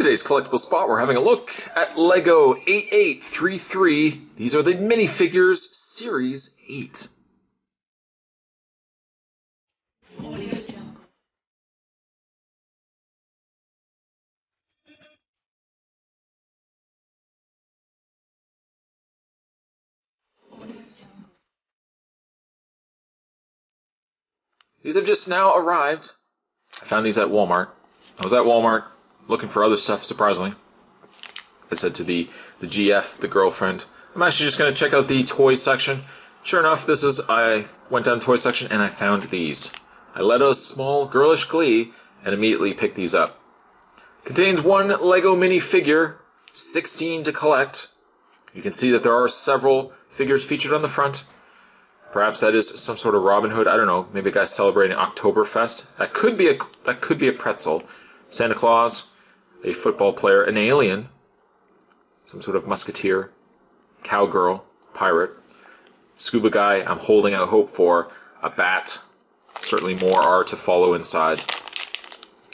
Today's collectible spot, we're having a look at LEGO 8833. These are the Minifigures Series 8. These have just now arrived. I found these at Walmart. I was at Walmart looking for other stuff, surprisingly. I said to the GF, the girlfriend, I'm actually just going to check out the toy section. Sure enough, I went down the toy section and I found these. I let out a small girlish glee and immediately picked these up. Contains one LEGO minifigure, 16 to collect. You can see that there are several figures featured on the front. Perhaps that is some sort of Robin Hood. I don't know. Maybe a guy's celebrating Oktoberfest. That could be a pretzel. Santa Claus, a football player, an alien, some sort of musketeer, cowgirl, pirate, scuba guy. I'm holding out hope for a bat. Certainly more are to follow inside.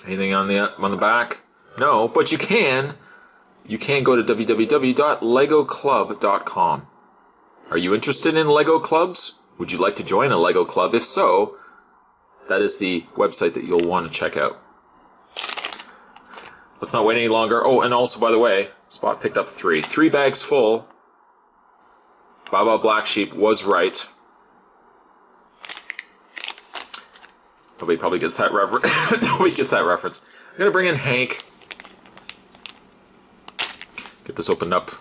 Anything on the back? No, but you can. You can go to www.legoclub.com. Are you interested in Lego clubs? Would you like to join a Lego club? If so, that is the website that you'll want to check out. Let's not wait any longer. Oh, and also, by the way, Spot picked up 3. 3 bags full. Baba Black Sheep was right. Nobody probably gets that reference. Nobody gets that reference. I'm going to bring in Hank. Get this opened up.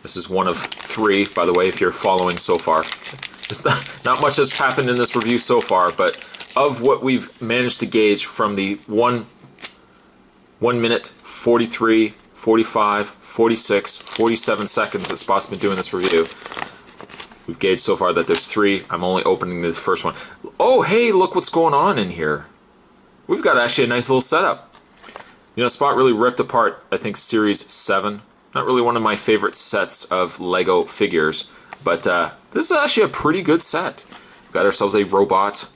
This is one of 3, by the way, if you're following so far. It's not much has happened in this review so far, but of what we've managed to gauge from the 1 minute, 43, 45, 46, 47 seconds that Spot's been doing this review, we've gauged so far that there's 3. I'm only opening the first one. Oh, hey, look what's going on in here. We've got actually a nice little setup. You know, Spot really ripped apart, I think, Series 7. Not really one of my favorite sets of LEGO figures, but this is actually a pretty good set. We've got ourselves a robot.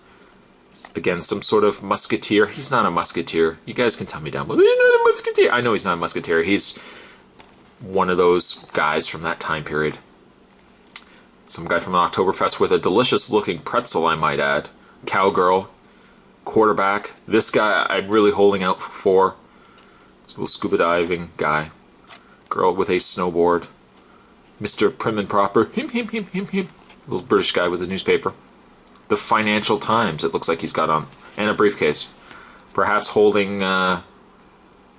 Again, some sort of musketeer. He's not a musketeer. You guys can tell me down below. He's not a musketeer. I know he's not a musketeer. He's one of those guys from that time period. Some guy from an Oktoberfest with a delicious looking pretzel, I might add. Cowgirl. Quarterback. This guy I'm really holding out for. This little scuba diving guy. Girl with a snowboard. Mr. Prim and Proper. Him. Little British guy with a newspaper. The Financial Times, it looks like he's got on. And a briefcase. Perhaps holding, I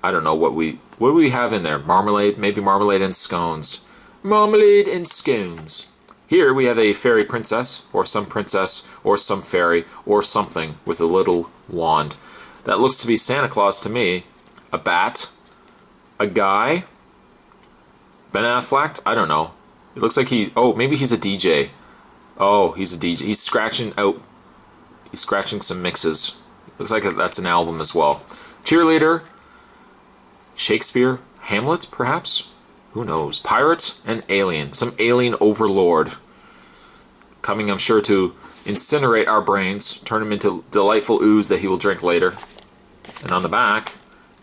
don't know what do we have in there? Marmalade? Maybe marmalade and scones. Marmalade and scones. Here we have a fairy princess, or some fairy, or something with a little wand. That looks to be Santa Claus to me. A bat. A guy. Ben Affleck? I don't know. It looks like maybe he's a DJ. Oh, he's a DJ. He's scratching some mixes. Looks like that's an album as well. Cheerleader. Shakespeare. Hamlet, perhaps? Who knows? Pirate and alien. Some alien overlord. Coming, I'm sure, to incinerate our brains. Turn them into delightful ooze that he will drink later. And on the back,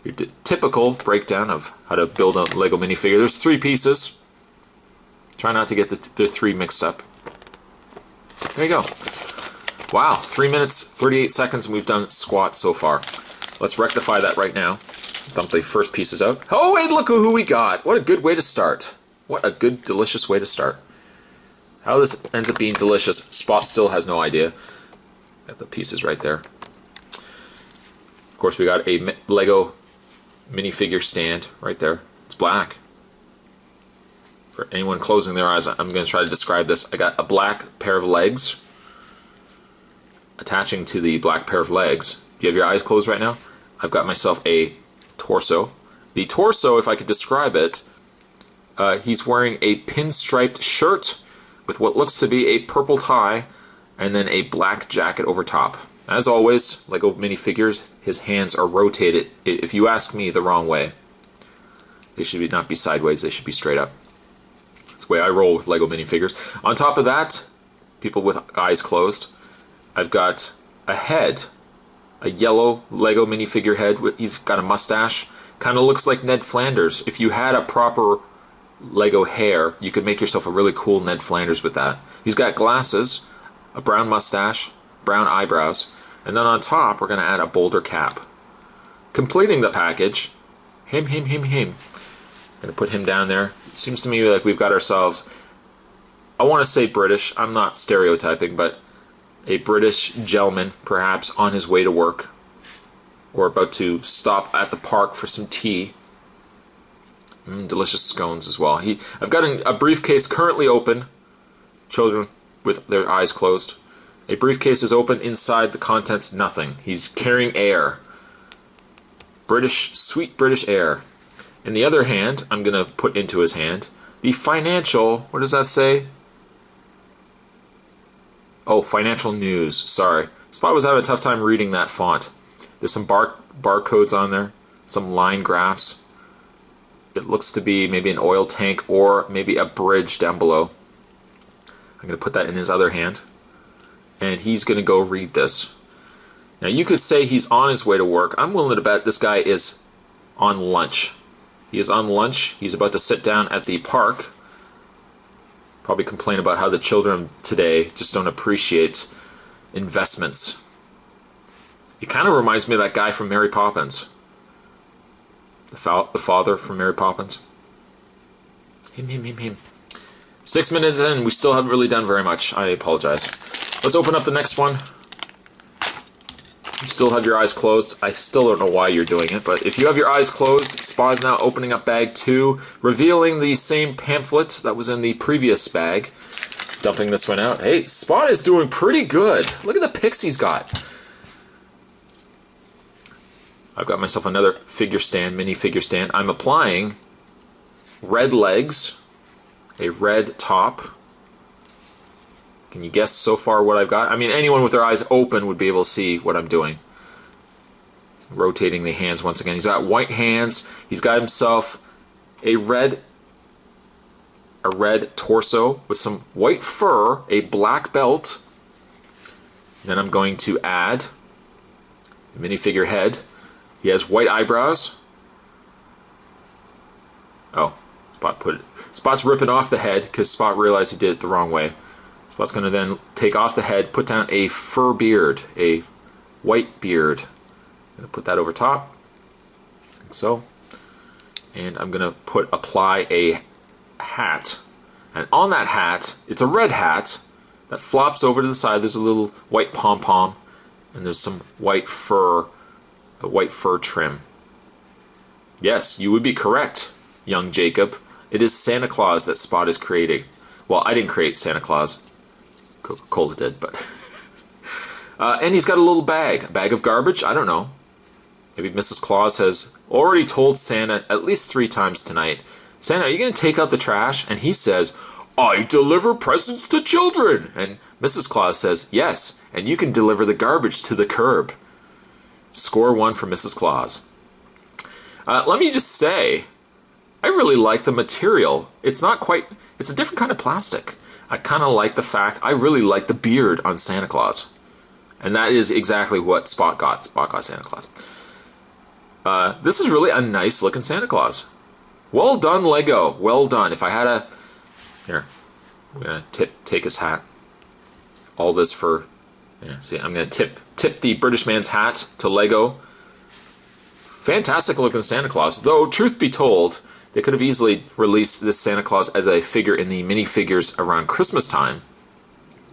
your typical breakdown of how to build a LEGO minifigure. There's 3 pieces. Try not to get the 3 mixed up. There you go. Wow, 3 minutes, 38 seconds, and we've done squat so far. Let's rectify that right now. Dump the first pieces out. Oh, and look who we got. What a good way to start. What a good, delicious way to start. How this ends up being delicious, Spot still has no idea. Got the pieces right there. Of course, we got a LEGO minifigure stand right there. It's black. For anyone closing their eyes, I'm going to try to describe this. I got a black pair of legs attaching to the black pair of legs. Do you have your eyes closed right now? I've got myself a torso. The torso, if I could describe it, he's wearing a pinstriped shirt with what looks to be a purple tie and then a black jacket over top. As always, LEGO minifigures, his hands are rotated, if you ask me, the wrong way. They should not be sideways, they should be straight up. That's the way I roll with LEGO minifigures. On top of that, people with eyes closed, I've got a head, a yellow LEGO minifigure head. He's got a mustache, Kind of looks like Ned Flanders. If you had a proper Lego hair, you could make yourself a really cool Ned Flanders with that. He's got glasses, a brown mustache, brown eyebrows, and then on top we're going to add a boulder cap. Completing the package, him. Going to put him down there. Seems to me like we've got ourselves, I want to say British, I'm not stereotyping, but a British gentleman perhaps on his way to work or about to stop at the park for some tea. Delicious scones as well. I've got a briefcase currently open. Children with their eyes closed. A briefcase is open. Inside the contents, nothing. He's carrying air. British, sweet British air. In the other hand, I'm going to put into his hand the financial, what does that say? Oh, financial news. Sorry. Spot was having a tough time reading that font. There's some barcodes on there, some line graphs. It looks to be maybe an oil tank or maybe a bridge down below. I'm going to put that in his other hand. And he's going to go read this. Now you could say he's on his way to work. I'm willing to bet this guy is on lunch. He is on lunch. He's about to sit down at the park. Probably complain about how the children today just don't appreciate investments. It kind of reminds me of that guy from Mary Poppins. The father from Mary Poppins. Him. 6 minutes in, we still haven't really done very much. I apologize. Let's open up the next one. You still have your eyes closed. I still don't know why you're doing it, but if you have your eyes closed, Spa is now opening up bag 2, revealing the same pamphlet that was in the previous bag. Dumping this one out. Hey, Spot is doing pretty good. Look at the pics he's got. I've got myself another figure stand, mini figure stand. I'm applying red legs, a red top. Can you guess so far what I've got? I mean, anyone with their eyes open would be able to see what I'm doing. Rotating the hands once again. He's got white hands. He's got himself a red torso with some white fur, a black belt. Then I'm going to add a minifigure head. He has white eyebrows. Oh, Spot's ripping off the head because Spot realized he did it the wrong way. Spot's going to then take off the head, put down a fur beard, a white beard. I'm going to put that over top, like so. And I'm going to apply a hat. And on that hat, it's a red hat that flops over to the side. There's a little white pom-pom, and there's some white fur, a white fur trim. Yes, you would be correct, young Jacob. It is Santa Claus that Spot is creating. Well, I didn't create Santa Claus. Coca-Cola did, but... and he's got a little bag. A bag of garbage? I don't know. Maybe Mrs. Claus has already told Santa at least 3 times tonight, Santa, are you going to take out the trash? And he says, I deliver presents to children. And Mrs. Claus says, yes, and you can deliver the garbage to the curb. Score 1 for Mrs. Claus. Let me just say, I really like the material. It's not quite, it's a different kind of plastic. I kind of like the fact, I really like the beard on Santa Claus. And that is exactly what Spot got. Spot got Santa Claus. This is really a nice looking Santa Claus. Well done, Lego. Well done. If I had a... Here. I'm going to take his hat. All this for... Yeah, see, I'm going to tip the British man's hat to Lego. Fantastic looking Santa Claus. Though, truth be told, they could have easily released this Santa Claus as a figure in the minifigures around Christmas time.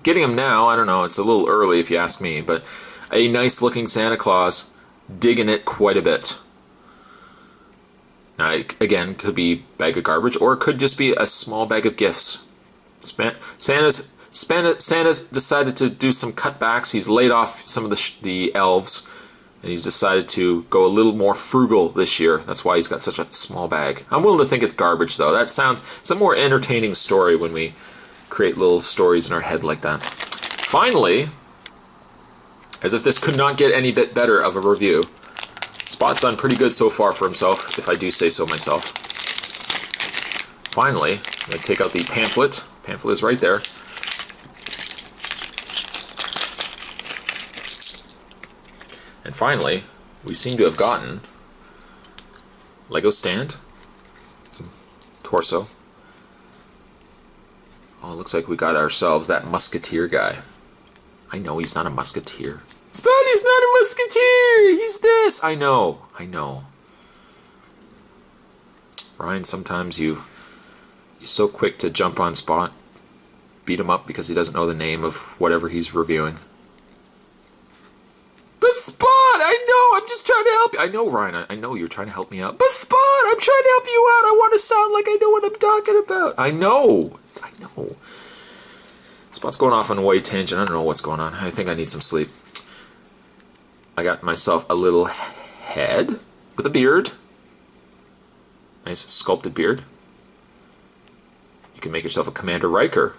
Getting him now, I don't know, it's a little early if you ask me, but a nice looking Santa Claus, digging it quite a bit. Now, again, could be a bag of garbage, or it could just be a small bag of gifts. Santa's decided to do some cutbacks. He's laid off some of the elves, and he's decided to go a little more frugal this year. That's why he's got such a small bag. I'm willing to think it's garbage, though. It's a more entertaining story when we create little stories in our head like that. Finally, as if this could not get any bit better of a review, Spot's done pretty good so far for himself, if I do say so myself. Finally, I'm going to take out the pamphlet. Pamphlet is right there. And finally, we seem to have gotten Lego stand. Some torso. Oh, it looks like we got ourselves that musketeer guy. I know he's not a musketeer. Spidey's not a musketeer! He's this! I know. Ryan, sometimes you're so quick to jump on Spot. Beat him up because he doesn't know the name of whatever he's reviewing. But Spot, I know, I'm just trying to help you. I know, Ryan, I know you're trying to help me out. But Spot, I'm trying to help you out. I want to sound like I know what I'm talking about. I know. Spot's going off on a way tangent. I don't know what's going on. I think I need some sleep. I got myself a little head with a beard. Nice sculpted beard. You can make yourself a Commander Riker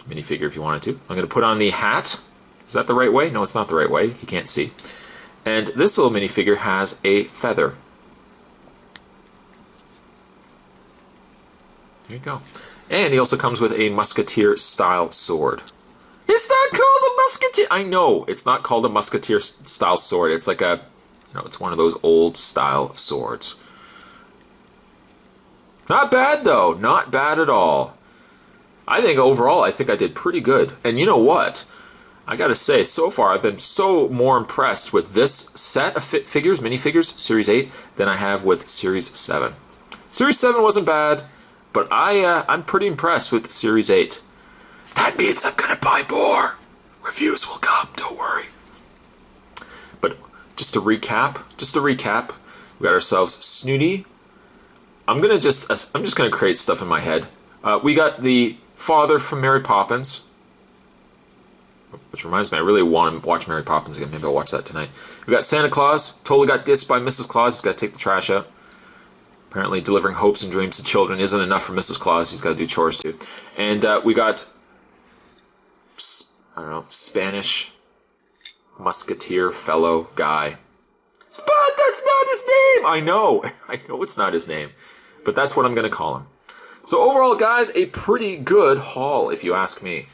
minifigure if you wanted to. I'm going to put on the hat. Is that the right way? No, it's not the right way. You can't see. And this little minifigure has a feather. There you go. And he also comes with a musketeer-style sword. It's not called a musketeer! I know, it's not called a musketeer-style sword. It's like a, it's one of those old-style swords. Not bad, though. Not bad at all. I think overall, I did pretty good. And you know what? I gotta say, so far, I've been so more impressed with this set of figures, minifigures, Series 8, than I have with Series 7. Series 7 wasn't bad, but I'm pretty impressed with Series 8. That means I'm gonna buy more. Reviews will come, don't worry. But just to recap, we got ourselves Snooty. I'm just gonna create stuff in my head. We got the father from Mary Poppins, which reminds me, I really want to watch Mary Poppins again. Maybe I'll watch that tonight. We got Santa Claus. Totally got dissed by Mrs. Claus. He's got to take the trash out. Apparently, delivering hopes and dreams to children isn't enough for Mrs. Claus. He's got to do chores too. And we got, I don't know, Spanish musketeer fellow guy. Spot, that's not his name! I know it's not his name. But that's what I'm going to call him. So overall, guys, a pretty good haul, if you ask me.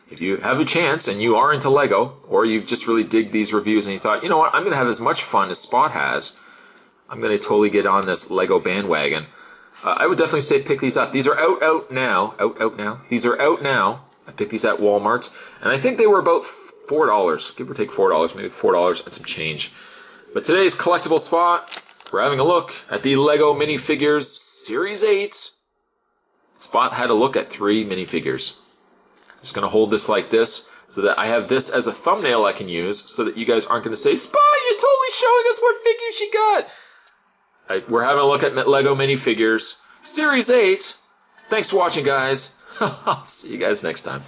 If you have a chance and you are into Lego, or you just really dig these reviews and you thought, you know what, I'm going to have as much fun as Spot has, I'm going to totally get on this Lego bandwagon. I would definitely say pick these up. These are out now. These are out now. I picked these at Walmart, and I think they were about $4, give or take $4, maybe $4 and some change. But today's collectible Spot, we're having a look at the Lego minifigures Series 8. Spot had a look at 3 minifigures. I'm just going to hold this like this so that I have this as a thumbnail I can use so that you guys aren't going to say, Spot, you're totally showing us what figures you got. We're having a look at Lego minifigures Series 8. Thanks for watching, guys. I'll see you guys next time.